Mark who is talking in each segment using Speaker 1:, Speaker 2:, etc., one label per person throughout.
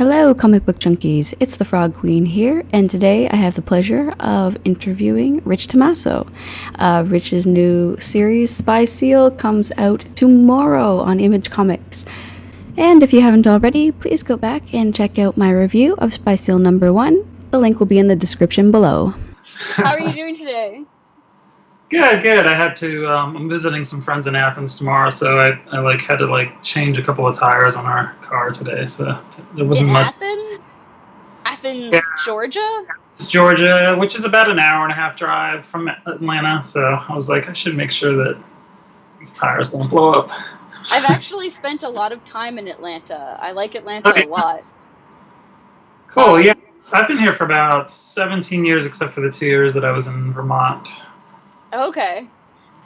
Speaker 1: Hello, comic book junkies. It's the Frog Queen here, and today I have the pleasure of interviewing Rich Tommaso. Rich's new series, Spy Seal, comes out tomorrow on Image Comics. And if you haven't already, please go back and check out my review of Spy Seal number 1. The link will be in the description below.
Speaker 2: How are you doing today?
Speaker 3: Good. I had to. I'm visiting some friends in Athens tomorrow, so I had to change a couple of tires on our car today. So there wasn't
Speaker 2: In
Speaker 3: much.
Speaker 2: Athens,
Speaker 3: Yeah.
Speaker 2: Georgia?
Speaker 3: It's Georgia, which is about an hour and a half drive from Atlanta. So I was like, I should make sure that these tires don't blow up.
Speaker 2: I've actually spent a lot of time in Atlanta. I like Atlanta a lot.
Speaker 3: Cool. Yeah, I've been here for about 17 years, except for the 2 years that I was in Vermont.
Speaker 2: Okay.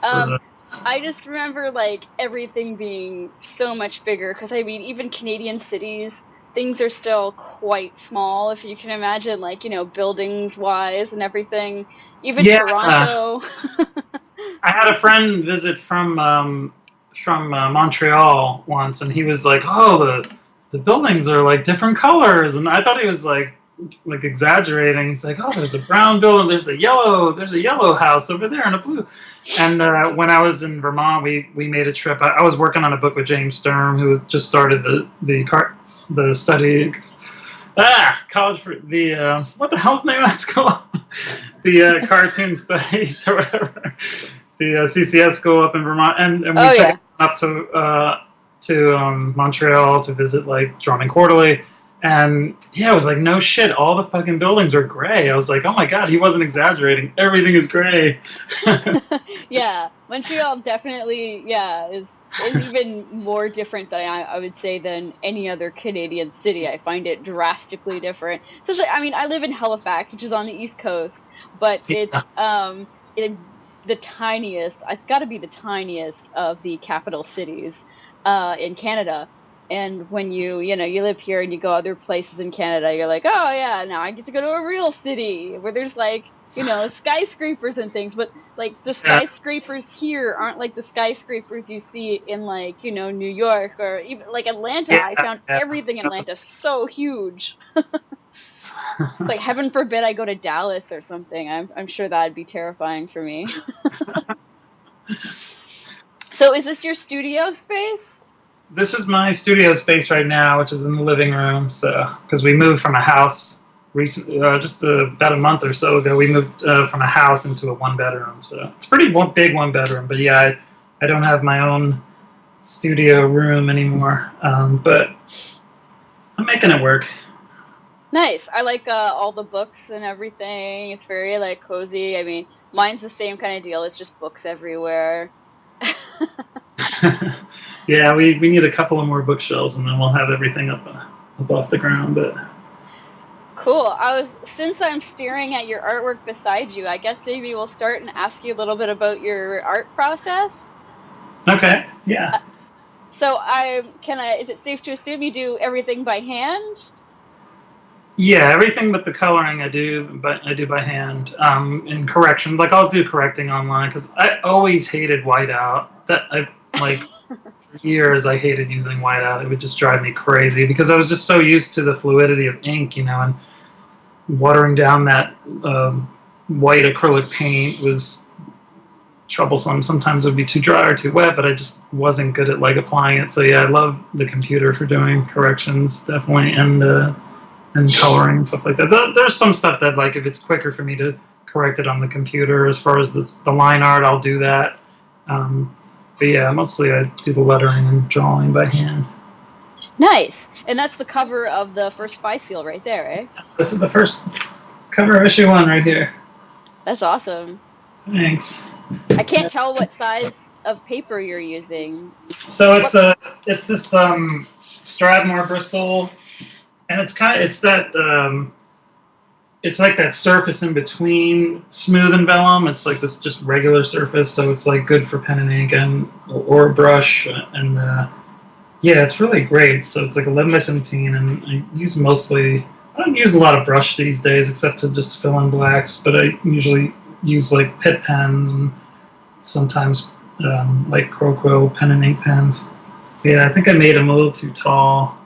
Speaker 2: I just remember everything being so much bigger because even Canadian cities, things are still quite small. If you can imagine, buildings wise and everything. Even Toronto.
Speaker 3: I had a friend visit from Montreal once, and he was like, "Oh, the buildings are different colors," and I thought he was like exaggerating. He's like, "Oh, there's a brown building, there's a yellow house over there, and a blue." And when I was in Vermont, we made a trip. I was working on a book with James Sturm, who just started the study. College for the what the hell's the name of that school? The cartoon studies or whatever. The CCS school up in Vermont, and we checked up to Montreal to visit Drummond Quarterly. And yeah, I was like, no shit, all the fucking buildings are gray. I was like, oh my god, he wasn't exaggerating. Everything is gray.
Speaker 2: Yeah, Montreal definitely, is even more different than I would say than any other Canadian city. I find it drastically different. Especially, I live in Halifax, which is on the East Coast, but it's the tiniest. It's got to be the tiniest of the capital cities in Canada. And when you live here and you go other places in Canada, you're like, oh yeah, now I get to go to a real city where there's skyscrapers and things. But the skyscrapers here aren't like the skyscrapers you see in New York or even Atlanta. I found everything in Atlanta so huge. Heaven forbid I go to Dallas or something. I'm sure that'd be terrifying for me. So is this your studio space?
Speaker 3: This is my studio space right now, which is in the living room. So, because we moved from a house recently, just about a month or so ago, we moved from a house into a one-bedroom. So it's pretty big one-bedroom. But yeah, I don't have my own studio room anymore. But I'm making it work.
Speaker 2: Nice. I like all the books and everything. It's very cozy. Mine's the same kind of deal. It's just books everywhere.
Speaker 3: Yeah, we need a couple of more bookshelves, and then we'll have everything up off the ground. But
Speaker 2: cool. Since I'm staring at your artwork beside you, I guess maybe we'll start and ask you a little bit about your art process.
Speaker 3: Okay. Yeah.
Speaker 2: So is it safe to assume you do everything by hand?
Speaker 3: Yeah, everything but the coloring I do by hand. In correction, I'll do correcting online because I always hated whiteout. For years I hated using whiteout. It would just drive me crazy because I was just so used to the fluidity of ink, and watering down that white acrylic paint was troublesome. Sometimes it would be too dry or too wet, but I just wasn't good at applying it. So yeah, I love the computer for doing corrections, definitely, and coloring and stuff like that. There's some stuff that if it's quicker for me to correct it on the computer, as far as the line art, I'll do that. But yeah, mostly I do the lettering and drawing by hand.
Speaker 2: Nice. And that's the cover of the first Spy Seal right there, right?
Speaker 3: This is the first cover of issue 1 right here.
Speaker 2: That's awesome.
Speaker 3: Thanks.
Speaker 2: I can't tell what size of paper you're using.
Speaker 3: So it's this Strathmore Bristol, and it's that surface in between smooth and vellum. It's this just regular surface, so it's good for pen and ink or brush, and yeah, it's really great. So it's 11 by 17, and I don't use a lot of brush these days except to just fill in blacks, but I usually use Pitt pens and sometimes Crow pen and ink pens. Yeah, I think I made them a little too tall.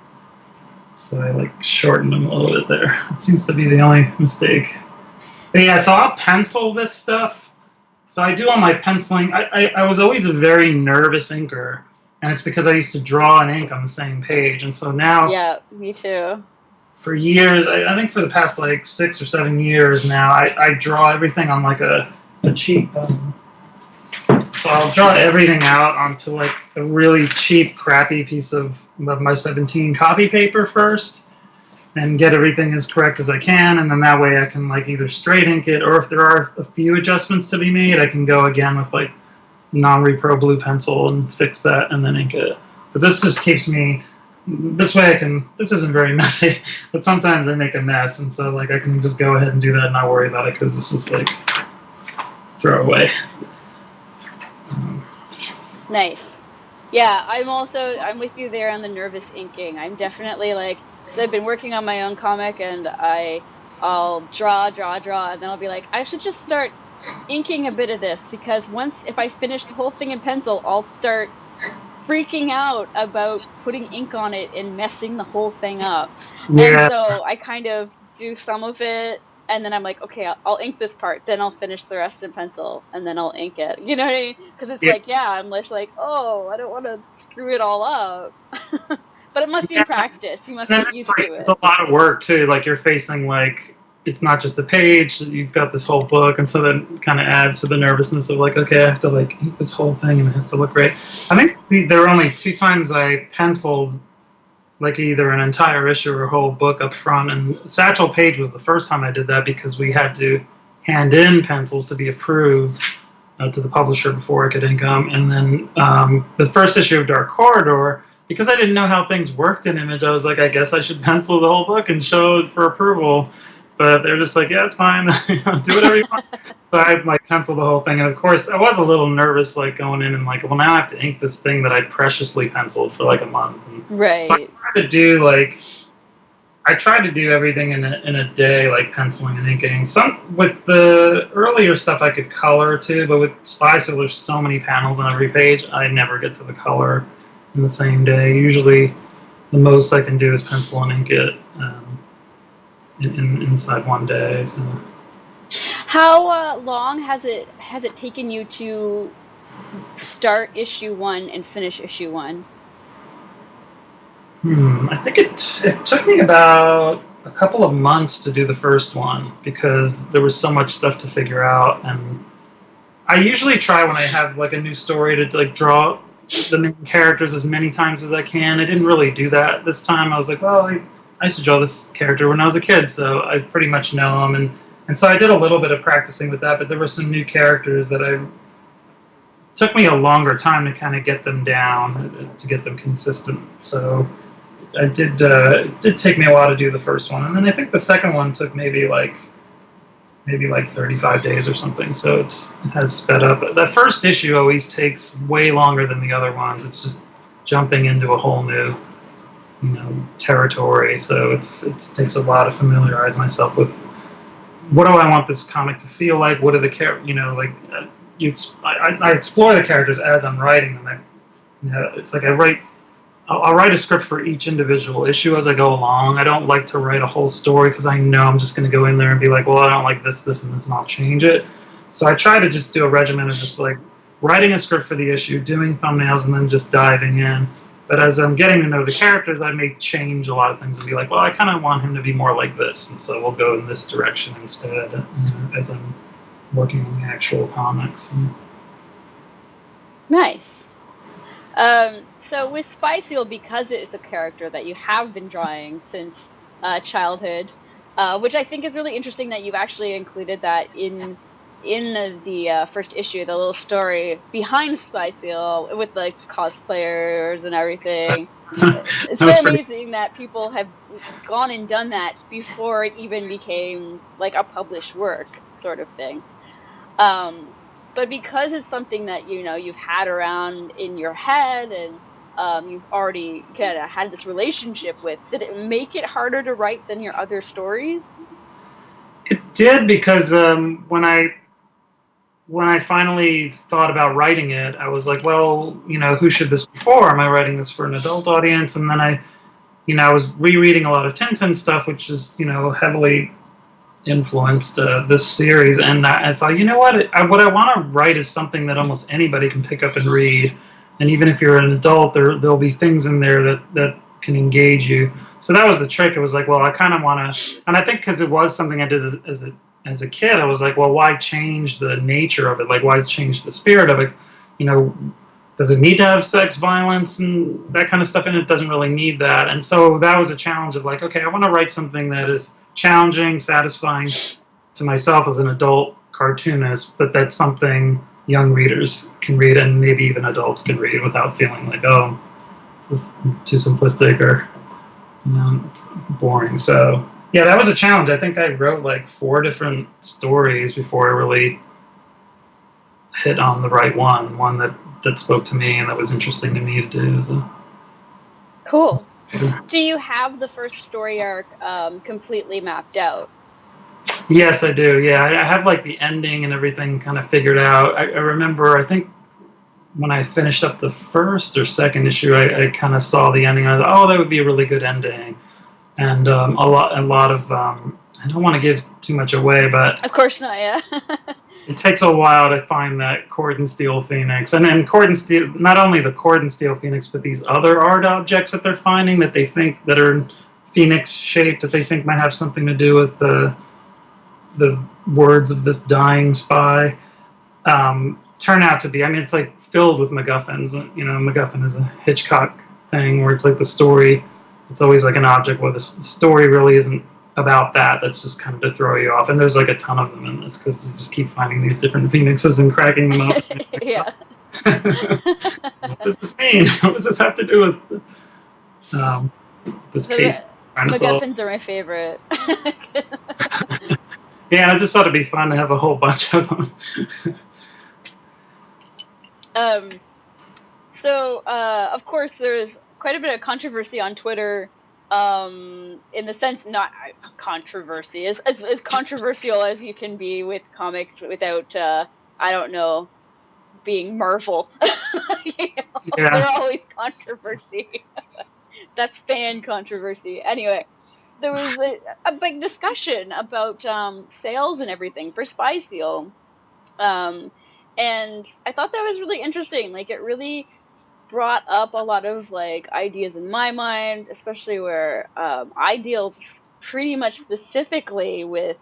Speaker 3: So I like shortened them a little bit there. It seems to be the only mistake. But yeah, so I'll pencil this stuff. So I do all my penciling. I was always a very nervous inker, and it's because I used to draw and ink on the same page. And so now,
Speaker 2: Yeah, me too.
Speaker 3: for years, I think for the past like 6 or 7 years now, I draw everything on like a cheap. So I'll draw everything out onto like a really cheap, crappy piece of my 17 copy paper first, and get everything as correct as I can, and then that way I can like either straight ink it, or if there are a few adjustments to be made, I can go again with like non-repro blue pencil and fix that and then ink it. But this just keeps me, this way I can, this isn't very messy, but sometimes I make a mess, and so like I can just go ahead and do that and not worry about it, because this is like throwaway.
Speaker 2: Nice. Yeah, I'm with you there on the nervous inking. I'm definitely like, because I've been working on my own comic, and I'll draw, and then I'll be like, I should just start inking a bit of this, because if I finish the whole thing in pencil, I'll start freaking out about putting ink on it and messing the whole thing up.
Speaker 3: Yeah.
Speaker 2: And so I kind of do some of it, and then I'm like, okay, I'll ink this part, then I'll finish the rest in pencil, and then I'll ink it. You know what I mean? Because it's like, I'm just like, oh, I don't want to screw it all up. But it must be practice. You must get used to it.
Speaker 3: It's a lot of work too. Like you're facing like, it's not just a page. You've got this whole book, and so that kind of adds to the nervousness of like, okay, I have to like ink this whole thing, and it has to look great. I think there were only 2 times I penciled like either an entire issue or a whole book up front, and Satchel Paige was the first time I did that, because we had to hand in pencils to be approved to the publisher before I could ink them. And then the first issue of Dark Corridor, because I didn't know how things worked in Image, I was like, I guess I should pencil the whole book and show it for approval. But they're just like, yeah, it's fine. Do whatever you want. So I like penciled the whole thing. And of course, I was a little nervous, like going in and like, well, now I have to ink this thing that I preciously penciled for like a month. And
Speaker 2: right.
Speaker 3: So I tried to do everything in a day, like penciling and inking. Some with the earlier stuff I could color too, but with Spy Seal, there's so many panels on every page, I never get to the color in the same day. Usually, the most I can do is pencil and ink it inside one day. So.
Speaker 2: How long has it taken you to start issue 1 and finish issue 1?
Speaker 3: I think it took me about a couple of months to do the first one, because there was so much stuff to figure out. And I usually try, when I have like a new story, to like draw the main characters as many times as I can. I didn't really do that this time. I was like, well, I used to draw this character when I was a kid, so I pretty much know him. And so I did a little bit of practicing with that, but there were some new characters that took me a longer time to kind of get them down, to get them consistent. So it did take me a while to do the first one. And then I think the second one took maybe like 35 days or something. So it has sped up. That first issue always takes way longer than the other ones. It's just jumping into a whole new, territory. So it takes a while to familiarize myself with, what do I want this comic to feel like? What are the I explore the characters as I'm writing them. It's like I'll write a script for each individual issue as I go along. I don't like to write a whole story, because I know I'm just going to go in there and be like, well, I don't like this, and this, and I'll change it. So I try to just do a regimen of just like writing a script for the issue, doing thumbnails, and then just diving in. But as I'm getting to know the characters, I may change a lot of things and be like, well, I kind of want him to be more like this, and so we'll go in this direction instead, as I'm working on the actual comics.
Speaker 2: Nice. So with Spy Seal, because it is a character that you have been drawing since childhood, which I think is really interesting that you've actually included that in the first issue, the little story behind Spy Seal with like cosplayers and everything. It's so amazing that people have gone and done that before it even became like a published work sort of thing. But because it's something that you've had around in your head, and you've already kind of had this relationship with, did it make it harder to write than your other stories?
Speaker 3: It did, because when I finally thought about writing it, I was like, well, who should this be for? Am I writing this for an adult audience? And then I was rereading a lot of Tintin stuff, which is, heavily influenced this series, and I thought, you know what, what I want to write is something that almost anybody can pick up and read, and even if you're an adult, there'll be things in there that can engage you. So that was the trick. It was like, well, I kind of want to, and I think because it was something I did as a kid, I was like, well, why change the nature of it? Like, why change the spirit of it? Does it need to have sex, violence, and that kind of stuff? And it doesn't really need that. And so that was a challenge of like, okay, I want to write something that is challenging, satisfying to myself as an adult cartoonist, but that's something young readers can read, and maybe even adults can read without feeling like, oh, this is too simplistic or it's boring. So yeah, that was a challenge. I think I wrote like 4 different stories before I really hit on the right one that spoke to me and that was interesting to me to do. So.
Speaker 2: Cool. Do you have the first story arc completely mapped out?
Speaker 3: Yes, I do. Yeah, I have like the ending and everything kind of figured out. I remember, I think when I finished up the first or second issue, I kind of saw the ending. I thought, oh, that would be a really good ending. And a lot of I don't want to give too much away, but
Speaker 2: of course not. Yeah.
Speaker 3: It takes a while to find that cord and steel phoenix, and then cord and steel. Not only the cord and steel phoenix, but these other art objects that they're finding that they think that are phoenix shaped, that they think might have something to do with the words of this dying spy. Turn out to be. I mean, it's like filled with MacGuffins. MacGuffin is a Hitchcock thing where it's like the story. It's always like an object where the story really isn't about that. That's just kind of to throw you off. And there's like a ton of them in this because you just keep finding these different phoenixes and cracking them up.
Speaker 2: Yeah.
Speaker 3: What does this mean? What does this have to do with this case?
Speaker 2: MacGuffins are my favorite.
Speaker 3: Yeah, I just thought it'd be fun to have a whole bunch of them.
Speaker 2: So, of course, there's quite a bit of controversy on Twitter, in the sense, not controversy, as controversial as you can be with comics without, I don't know, being Marvel. Yeah. They're always controversy. That's fan controversy. Anyway, there was a big discussion about sales and everything for Spy Seal. And I thought that was really interesting. Like, it really brought up a lot of like ideas in my mind, especially where I deal pretty much specifically with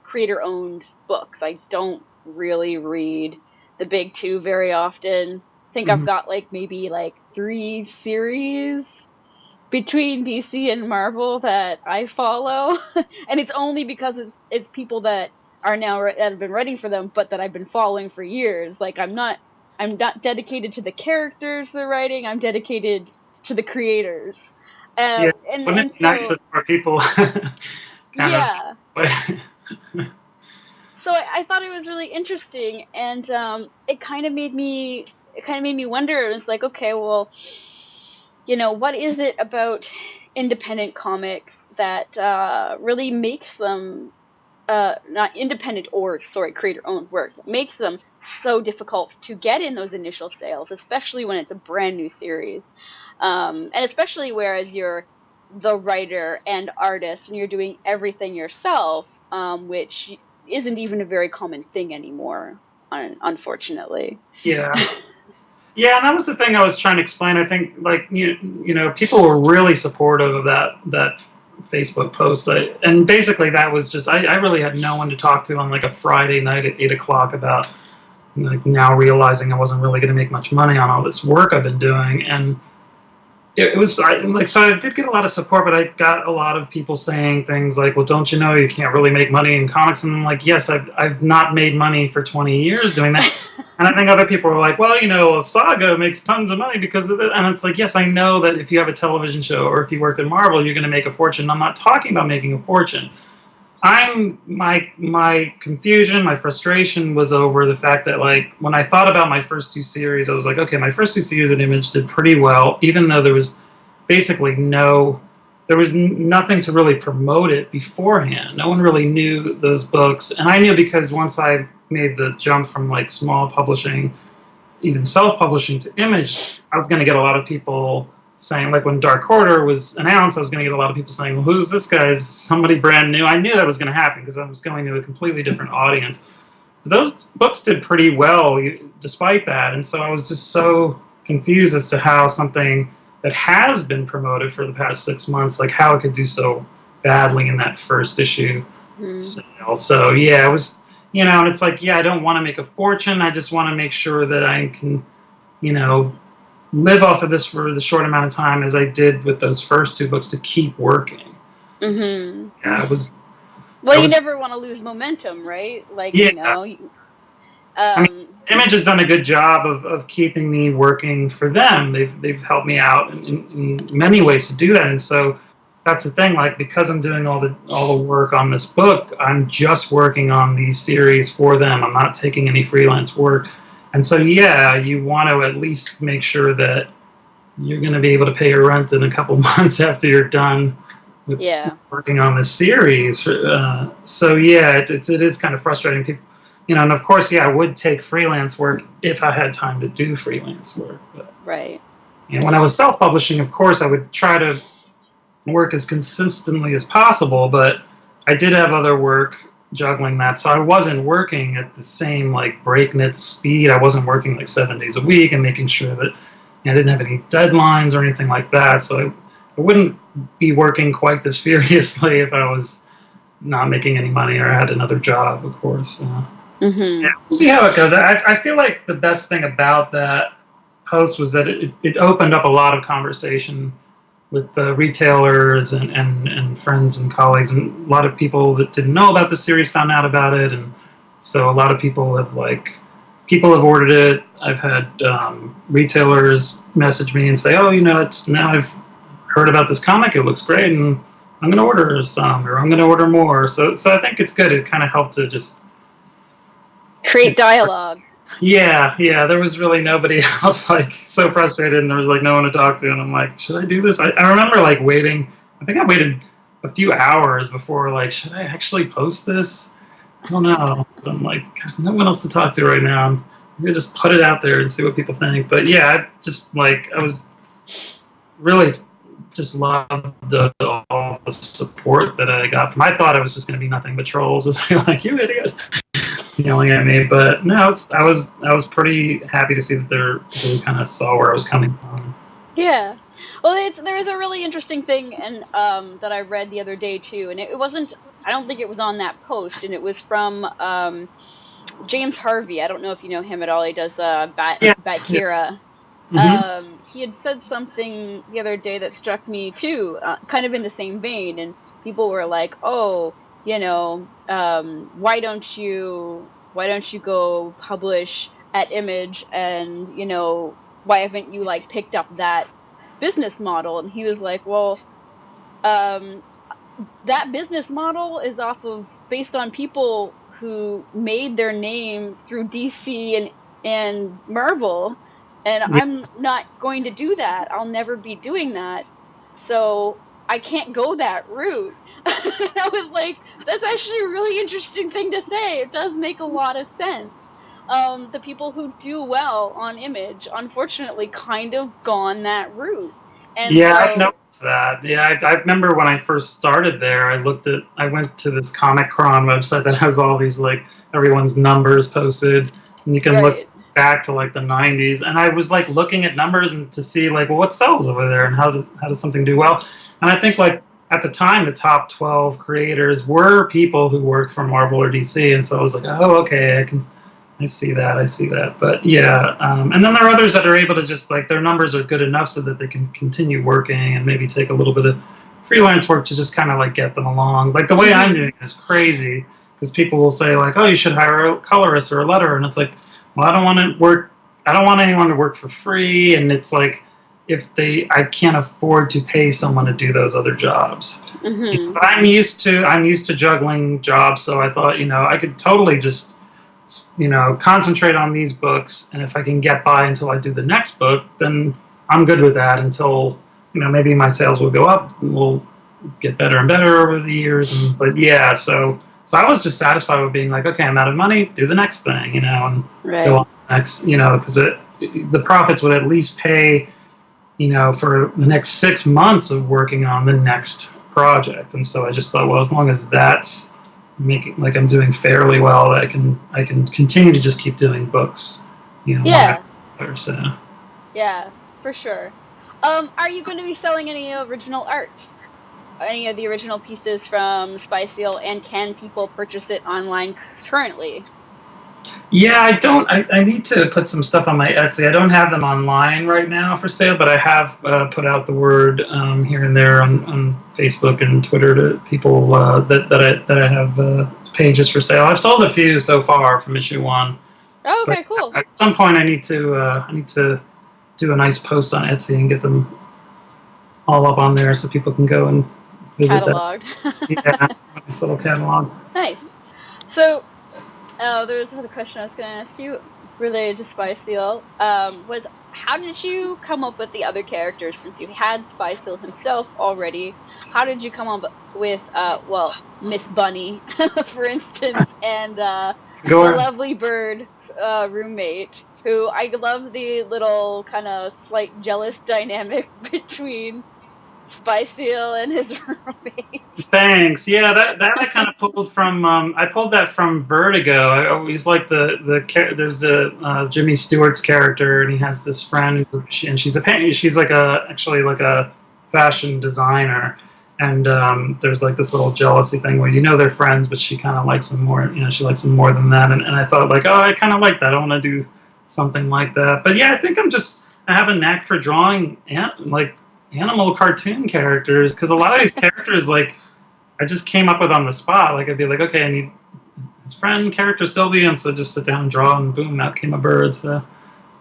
Speaker 2: creator-owned books. I don't really read the big 2 very often. I think I've got like maybe like 3 series between DC and Marvel that I follow, and it's only because it's people that are now that have been writing for them, but that I've been following for years. Like I'm not dedicated to the characters they're writing. I'm dedicated to the creators.
Speaker 3: Wouldn't it be nice if more people?
Speaker 2: Yeah. So I thought it was really interesting, and it kind of made me wonder. It was like, okay, well, what is it about independent comics that really makes them not independent creator-owned work, that makes them so difficult to get in those initial sales, especially when it's a brand new series, and especially whereas you're the writer and artist and you're doing everything yourself, which isn't even a very common thing anymore, unfortunately.
Speaker 3: Yeah. Yeah, and that was the thing I was trying to explain. I think, like, people were really supportive of that Facebook post. And basically that was just, I really had no one to talk to on like a Friday night at 8 o'clock about like now realizing I wasn't really going to make much money on all this work I've been doing. And it was so I did get a lot of support, but I got a lot of people saying things like, well, don't you know you can't really make money in comics? And I'm like, yes, I've not made money for 20 years doing that. And I think other people were like, well, Saga makes tons of money because of it. And it's like, yes, I know that if you have a television show or if you worked at Marvel, you're going to make a fortune. I'm not talking about making a fortune. My confusion, my frustration was over the fact that, like, when I thought about my first 2 series, I was like, okay, my first 2 series at Image did pretty well, even though there was basically nothing to really promote it beforehand. No one really knew those books. And I knew because once I made the jump from like small publishing, even self-publishing, to Image, I was going to get a lot of people saying, like when Dark Quarter was announced, I was going to get a lot of people saying, well, who's this guy? Is somebody brand new? I knew that was going to happen because I was going to a completely different audience. Those books did pretty well despite that, and so I was just so confused as to how something that has been promoted for the past 6 months, like how it could do so badly in that first issue sale. So yeah, it was, and it's like, yeah, I don't want to make a fortune. I just want to make sure that I can, live off of this for the short amount of time as I did with those first 2 books to keep working.
Speaker 2: Mm-hmm.
Speaker 3: Yeah, it was.
Speaker 2: Well, you never want to lose momentum, right? Like,
Speaker 3: yeah. Image has done a good job of keeping me working for them. They've helped me out in many ways to do that, and so that's the thing. Like, because I'm doing all the work on this book, I'm just working on these series for them. I'm not taking any freelance work, and so yeah, you want to at least make sure that you're going to be able to pay your rent in a couple months after you're done with working on this series. So yeah, it is kind of frustrating. People. And of course, yeah, I would take freelance work if I had time to do freelance work. But,
Speaker 2: right.
Speaker 3: When I was self-publishing, of course, I would try to work as consistently as possible, but I did have other work juggling that, so I wasn't working at the same, like, breakneck speed. I wasn't working, like, 7 days a week and making sure that I didn't have any deadlines or anything like that, so I wouldn't be working quite this furiously if I was not making any money or had another job, of course. Yeah, we'll see how it goes. I feel like the best thing about that post was that it opened up a lot of conversation with retailers and friends and colleagues, and a lot of people that didn't know about the series found out about it, and so a lot of people have ordered it. I've had retailers message me and say, oh, now I've heard about this comic, it looks great, and I'm going to order some, or I'm going to order more. So I think it's good. It kind of helped to just
Speaker 2: create dialogue.
Speaker 3: Yeah, there was really nobody else, like, so frustrated, and there was, like, no one to talk to, and I'm like, should I do this? I remember, like, waiting. I think I waited a few hours before, like, should I actually post this? I don't know. But I'm like, no one else to talk to right now. I'm going to just put it out there and see what people think. But, yeah, I was really just loved all the support that I got from. I thought it was just going to be nothing but trolls, just like, you idiot, yelling at me. But no, I was pretty happy to see that they kind of saw where I was coming from.
Speaker 2: Yeah. Well, there was a really interesting thing and that I read the other day too, and it wasn't. I don't think it was on that post, and it was from James Harvey. I don't know if you know him at all. He does Bat-Kira.
Speaker 3: Mm-hmm.
Speaker 2: He had said something the other day that struck me too, kind of in the same vein, and people were like, "Oh, why don't you go publish at Image, and why haven't you picked up that business model?" And he was like, "Well, that business model is based on people who made their name through DC and Marvel." And I'm not going to do that. I'll never be doing that. So I can't go that route. And I was like, that's actually a really interesting thing to say. It does make a lot of sense. The people who do well on Image, unfortunately, kind of gone that route. And
Speaker 3: I've noticed that. Yeah, I remember when I first started there, I went to this Comic Cron website that has all these, everyone's numbers posted, and you can look back to the 90s, and I was looking at numbers and to see well, what sells over there and how does something do well. And I think at the time the top 12 creators were people who worked for Marvel or DC, and so I was like, oh, okay, I see that. But yeah, and then there are others that are able to just their numbers are good enough so that they can continue working and maybe take a little bit of freelance work to just kind of get them along. The way I'm doing it is crazy, because people will say oh, you should hire a colorist or a letterer, and it's well, I don't want anyone to work for free, and it's I can't afford to pay someone to do those other jobs. Mm-hmm. But I'm used to juggling jobs, so I thought I could totally just concentrate on these books, and if I can get by until I do the next book, then I'm good with that until maybe my sales will go up and we'll get better and better over the years. But yeah, so I was just satisfied with being okay, I'm out of money, do the next thing, and go on the next, because the profits would at least pay for the next 6 months of working on the next project. And so I just thought, well, as long as that's making like I'm doing fairly well, I can continue to just keep doing books,
Speaker 2: Yeah.
Speaker 3: So.
Speaker 2: Yeah, for sure. Are you going to be selling any original art? Any of the original pieces from Spy Seal, and can people purchase it online currently?
Speaker 3: Yeah, I don't. I need to put some stuff on my Etsy. I don't have them online right now for sale, but I have put out the word here and there on Facebook and Twitter to people that I have pages for sale. I've sold a few so far from issue 1.
Speaker 2: Oh,
Speaker 3: But
Speaker 2: okay, cool.
Speaker 3: at some point, I need to do a nice post on Etsy and get them all up on there so people can go and visit
Speaker 2: Cataloged.
Speaker 3: that. Yeah, nice little catalog.
Speaker 2: Nice. So, there's another question I was going to ask you related to Spy Seal. Was how did you come up with the other characters, since you had Spy Seal himself already? How did you come up with, Miss Bunny, for instance, and the lovely bird roommate, who I love the little kind of slight jealous dynamic between Spy Seal and his roommate.
Speaker 3: Thanks. Yeah, that I kind of pulled from. I pulled that from Vertigo. I always like there's a Jimmy Stewart's character, and he has this friend, and she's actually like a fashion designer, and there's like this little jealousy thing where they're friends, but she kind of likes him more. She likes him more than that, and I thought like, oh, I kind of like that. I want to do something like that. But yeah, I think I have a knack for drawing like animal cartoon characters, because a lot of these characters like I just came up with on the spot. Like I'd be like, okay, I need his friend character Sylvie, and so just sit down and draw, and boom, out came a bird. So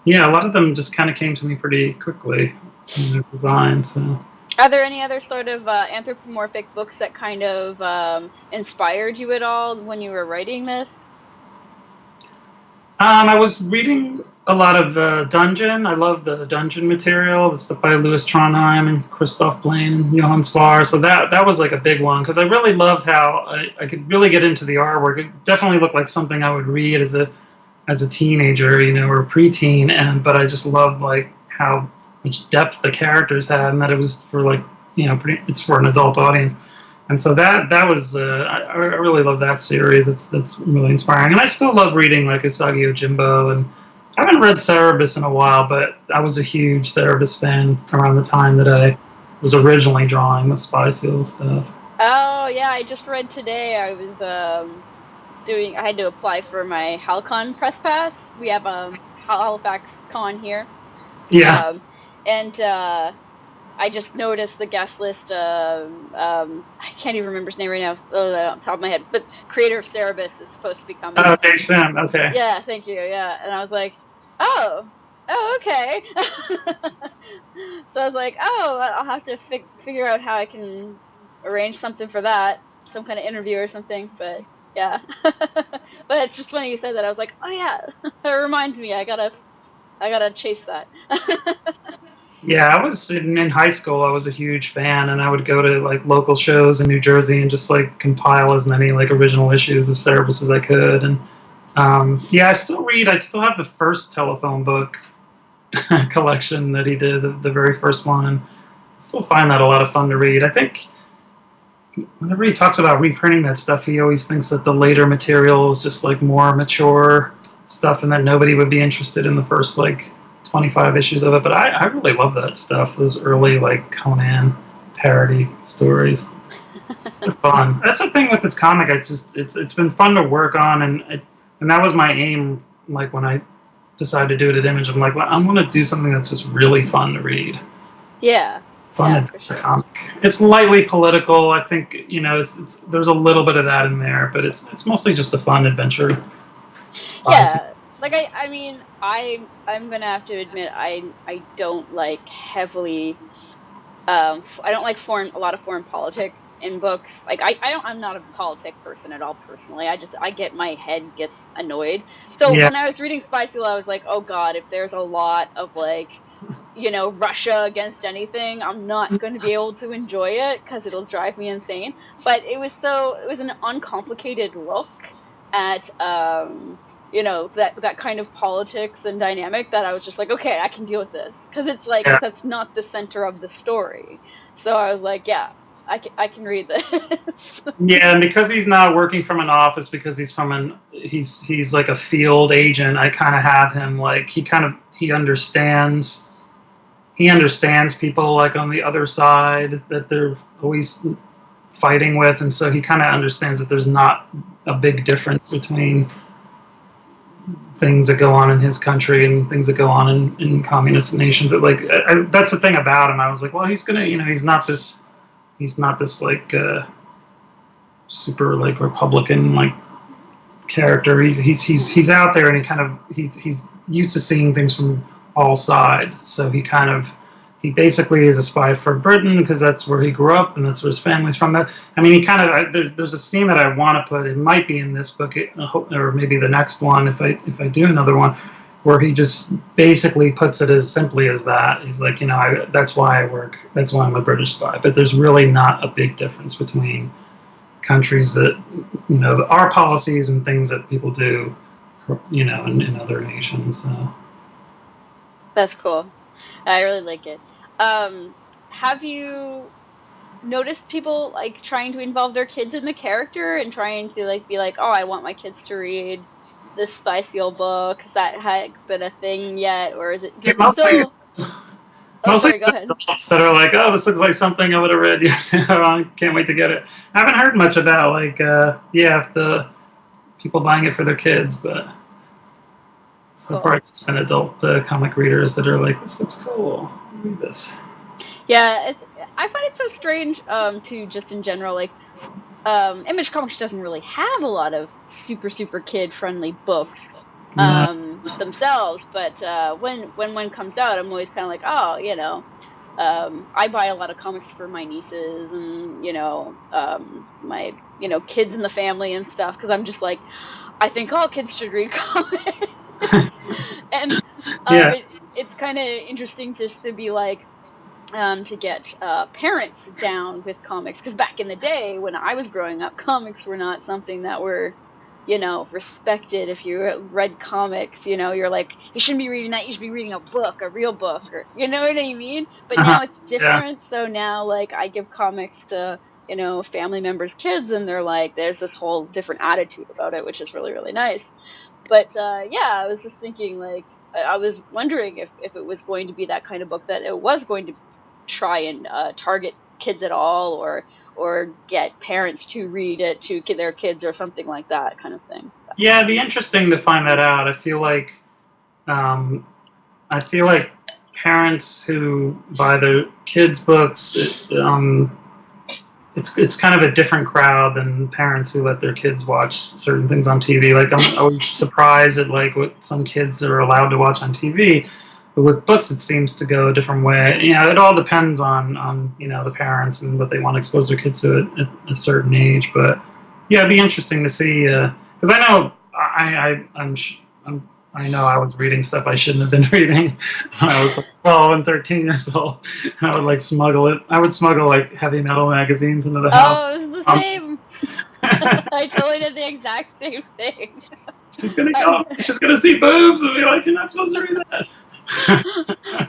Speaker 3: yeah, a lot of them just kind of came to me pretty quickly in their design. So
Speaker 2: are there any other sort of anthropomorphic books that kind of inspired you at all when you were writing this?
Speaker 3: I was reading a lot of Dungeon. I love the Dungeon material, the stuff by Louis Trondheim and Christoph Blaine and Johann Spar. So that was like a big one, because I really loved how I could really get into the artwork. It definitely looked like something I would read as a teenager, or preteen. But I just loved like how much depth the characters had, and that it was for like it's for an adult audience. And so that was I really love that series. That's really inspiring, and I still love reading like Usagi Yojimbo, and I haven't read Cerebus in a while, but I was a huge Cerebus fan around the time that I was originally drawing the Spy Seal stuff.
Speaker 2: Oh yeah, I just read today. I was I had to apply for my HalCon press pass. We have a Halifax Con here.
Speaker 3: Yeah.
Speaker 2: And I just noticed the guest list. I can't even remember his name right now, off the top of my head. But creator of Cerebus is supposed to be coming.
Speaker 3: Oh, Dave Sim. Okay.
Speaker 2: Yeah, thank you. Yeah, and I was like, oh, okay. So I was like, oh, I'll have to figure out how I can arrange something for that, some kind of interview or something. But yeah, but it's just funny you said that. I was like, oh yeah, it reminds me. I gotta chase that.
Speaker 3: Yeah, I was in high school. I was a huge fan, and I would go to like local shows in New Jersey and just like compile as many like original issues of Cerebus as I could. And yeah, I still read. I still have the first telephone book collection that he did, the very first one, and I still find that a lot of fun to read. I think whenever he talks about reprinting that stuff, he always thinks that the later material is just like more mature stuff, and that nobody would be interested in the first like 25 issues of it. But I really love that stuff, those early like Conan parody stories. They're fun. That's the thing with this comic. It's been fun to work on, and that was my aim. Like when I decided to do it at Image, I'm like, well, I'm going to do something that's just really fun to read.
Speaker 2: Yeah.
Speaker 3: Fun
Speaker 2: adventure
Speaker 3: comic. It's lightly political. I think it's there's a little bit of that in there, but it's mostly just a fun adventure.
Speaker 2: Yeah. Like I mean, I'm gonna have to admit I don't like heavily. I don't like a lot of foreign politics in books. Like I'm not a politic person at all personally. My head gets annoyed. So when I was reading Spy Seal, I was like, oh god, if there's a lot of like, Russia against anything, I'm not going to be able to enjoy it because it'll drive me insane. But it was an uncomplicated look at that kind of politics and dynamic, that I was just like, okay, I can deal with this, because it's like
Speaker 3: Yeah.
Speaker 2: that's not the center of the story. So I was like, yeah, I can read this.
Speaker 3: Yeah, and because he's not working from an office, because he's like a field agent, I kind of have him like he understands people like on the other side that they're always fighting with, and so he kind of understands that there's not a big difference between things that go on in his country and things that go on in communist nations. That's the thing about him. I was like, well, he's gonna, he's not this like super like Republican like character. He's out there, and he's used to seeing things from all sides. So he basically is a spy for Britain because that's where he grew up and that's where his family's from. There's a scene that I want to put. It might be in this book, or maybe the next one if I do another one, where he just basically puts it as simply as that. He's like, that's why I work. That's why I'm a British spy. But there's really not a big difference between countries that, our policies and things that people do, in other nations. So.
Speaker 2: That's cool. I really like it. Have you noticed people like trying to involve their kids in the character and trying to like be like, oh, I want my kids to read this Spy Seal book? Has that been a thing yet, or is it still?
Speaker 3: Mostly
Speaker 2: go ahead.
Speaker 3: Adults that are like, oh, this looks like something I would have read years ago. I can't wait to get it. I haven't heard much about if the people buying it for their kids, but so far it's been adult comic readers that are like, this looks cool. Read this.
Speaker 2: Yeah, I find it so strange to just in general, like Image Comics doesn't really have a lot of super kid friendly books themselves, but when one comes out, I'm always kind of like, oh, I buy a lot of comics for my nieces and my kids in the family and stuff, because I'm just like, I think all kids should read comics. And it's kind of interesting just to be like, to get parents down with comics, because back in the day when I was growing up, comics were not something that were respected. If you read comics, you're like, you shouldn't be reading that, you should be reading a book, a real book, or you know what I mean? But now it's different. Yeah. So now like I give comics to family members' kids, and they're like, there's this whole different attitude about it, which is really, really nice. But I was just thinking, like, I was wondering if it was going to be that kind of book that it was going to try and target kids at all, or get parents to read it to their kids or something like that kind of thing.
Speaker 3: Yeah, it'd be interesting to find that out. I feel like parents who buy their kids' books, it's kind of a different crowd than parents who let their kids watch certain things on TV. Like, I'm always surprised at like what some kids are allowed to watch on TV. But with books, it seems to go a different way. It all depends on the parents and what they want to expose their kids to at a certain age. But yeah, it'd be interesting to see, because I know I know I was reading stuff I shouldn't have been reading when I was like 12 and 13 years old. And I would like smuggle it. I would smuggle like heavy metal magazines into the house.
Speaker 2: Oh, it was the same. I totally did the exact same thing.
Speaker 3: She's gonna see boobs and be like, you're not supposed to read that.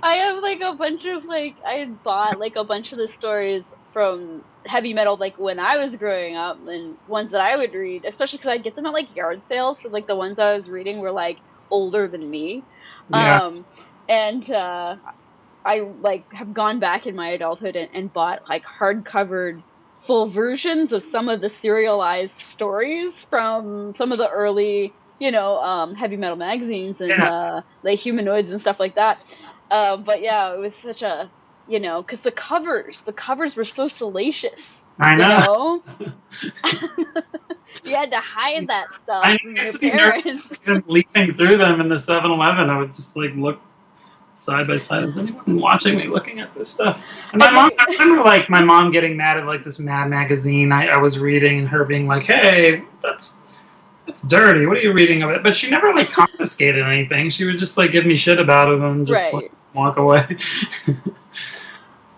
Speaker 2: I have like a bunch of I had bought like a bunch of the stories from heavy metal like when I was growing up, and ones that I would read, especially because I'd get them at like yard sales. So like the ones I was reading were like older than me.
Speaker 3: Yeah.
Speaker 2: And I like have gone back in my adulthood and bought like hard-covered full versions of some of the serialized stories from some of the early heavy metal magazines and like Humanoids and stuff like that. But yeah, it was such a because the covers were so salacious.
Speaker 3: I know.
Speaker 2: You had to hide that stuff from your parents.
Speaker 3: Leafing through them in the 7-Eleven, I would just like look side by side. Is anyone watching me looking at this stuff? And I remember like my mom getting mad at like this Mad magazine I was reading, and her being like, "Hey, that's dirty. What are you reading of it?" But she never like confiscated anything. She would just like give me shit about it and just like walk away.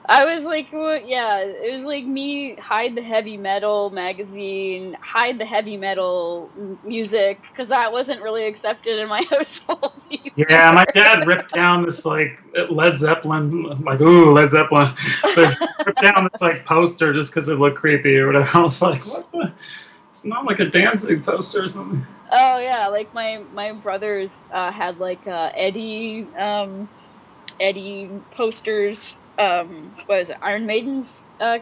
Speaker 2: I was like, yeah, it was like me hide the heavy metal magazine, hide the heavy metal music, because that wasn't really accepted in my household either.
Speaker 3: Yeah, my dad ripped down this like Led Zeppelin, like ooh Led Zeppelin, but ripped down this like poster just because it looked creepy or whatever. I was like, what the? It's not like a Danzig poster or something.
Speaker 2: Oh yeah, like my brothers had like Eddie posters. What is it? Iron Maiden's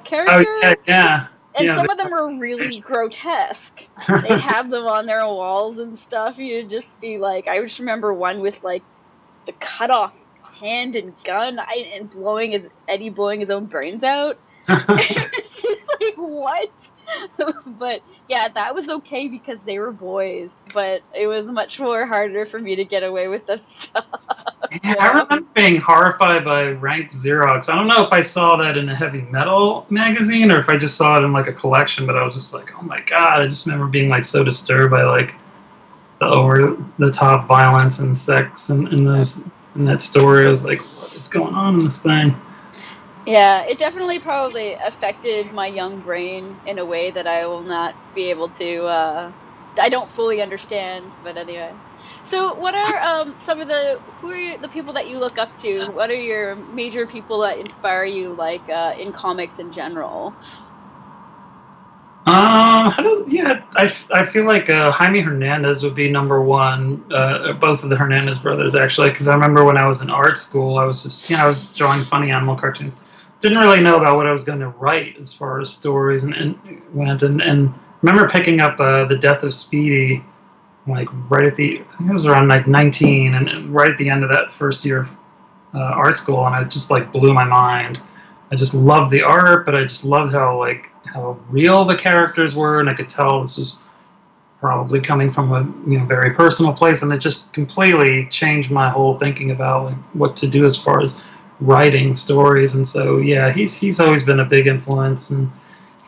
Speaker 2: character.
Speaker 3: Oh yeah.
Speaker 2: And
Speaker 3: Yeah,
Speaker 2: some of them were really grotesque. They'd have them on their walls and stuff. You'd just be like, I just remember one with like the cut off hand and gun and Eddie blowing his own brains out. It's just like, what? But yeah, that was okay because they were boys, but it was much more harder for me to get away with that stuff.
Speaker 3: Yeah, I remember being horrified by Ranked Xerox. I don't know if I saw that in a heavy metal magazine or if I just saw it in like a collection, but I was just like, oh my god, I just remember being like so disturbed by like the over the top violence and sex and in that story. I was like, what is going on in this thing?
Speaker 2: Yeah, it definitely probably affected my young brain in a way that I will not be able to, I don't fully understand, but anyway. So what are who are the people that you look up to? What are your major people that inspire you, like, in comics in general?
Speaker 3: I feel like Jaime Hernandez would be number one. Both of the Hernandez brothers, actually, because I remember when I was in art school, I was just, I was drawing funny animal cartoons. Didn't really know about what I was going to write as far as stories and remember picking up The Death of Speedy, like right at I think it was around like 19, and right at the end of that first year of art school, and it just like blew my mind. I just loved the art, but I just loved how real the characters were, and I could tell this was probably coming from a very personal place, and it just completely changed my whole thinking about like what to do as far as writing stories. And so yeah, he's always been a big influence, and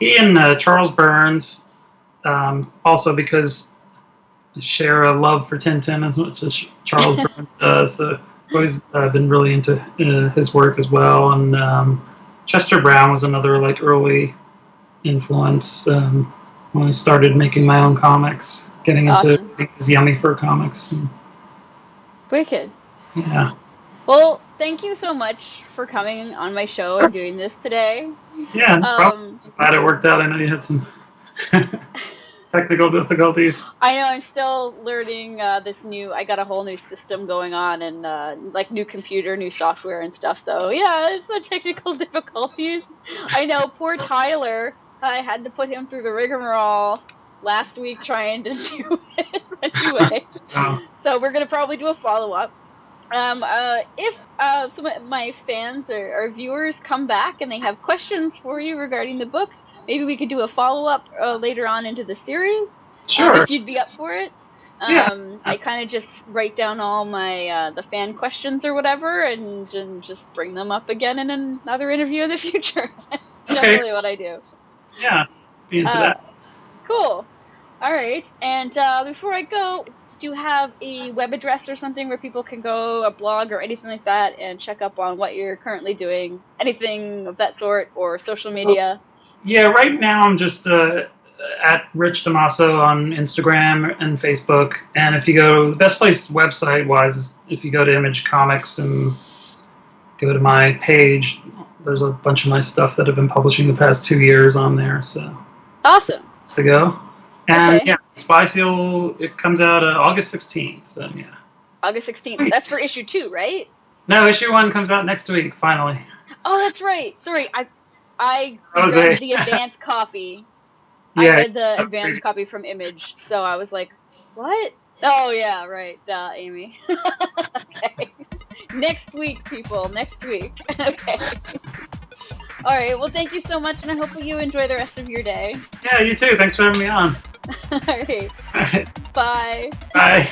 Speaker 3: he and Charles Burns, also because I share a love for Tintin as much as Charles Burns does. So I've always been really into his work as well, and Chester Brown was another like early influence when I started making my own comics, getting into his Yummy Fur comics. And,
Speaker 2: wicked.
Speaker 3: Yeah.
Speaker 2: Well, thank you so much for coming on my show and doing this today.
Speaker 3: Yeah, I'm glad it worked out. I know you had some technical difficulties.
Speaker 2: I know, I'm still learning I got a whole new system going on, and like new computer, new software and stuff. So yeah, it's the technical difficulties. I know, poor Tyler. I had to put him through the rigmarole last week trying to do it anyway. So we're going to probably do a follow-up. If some of my fans or viewers come back and they have questions for you regarding the book, maybe we could do a follow-up later on into the series.
Speaker 3: Sure.
Speaker 2: If you'd be up for it. I kind of just write down all my the fan questions or whatever and just bring them up again in another interview in the future. That's definitely what I do.
Speaker 3: Yeah, be into that.
Speaker 2: Cool. All right. And before I go, do you have a web address or something where people can go, a blog or anything like that, and check up on what you're currently doing? Anything of that sort, or social media?
Speaker 3: Yeah, right now I'm just at Rich Tommaso on Instagram and Facebook. And if you go, the best place website-wise is if you go to Image Comics and go to my page. There's a bunch of nice stuff that I've been publishing the past 2 years on there. So
Speaker 2: awesome.
Speaker 3: To go. And yeah, Spy Seal, it comes out August 16th. So yeah.
Speaker 2: August 16th. That's for issue 2, right?
Speaker 3: No, issue 1 comes out next week, finally.
Speaker 2: Oh, that's right. Sorry, I read the advanced copy. Yeah, I read the advanced copy from Image, so I was like, what? Oh, yeah, right. Amy. Okay. Next week, people. Next week. Okay. All right. Well, thank you so much, and I hope you enjoy the rest of your day.
Speaker 3: Yeah, you too. Thanks for having me on.
Speaker 2: All right. Bye.
Speaker 3: Bye.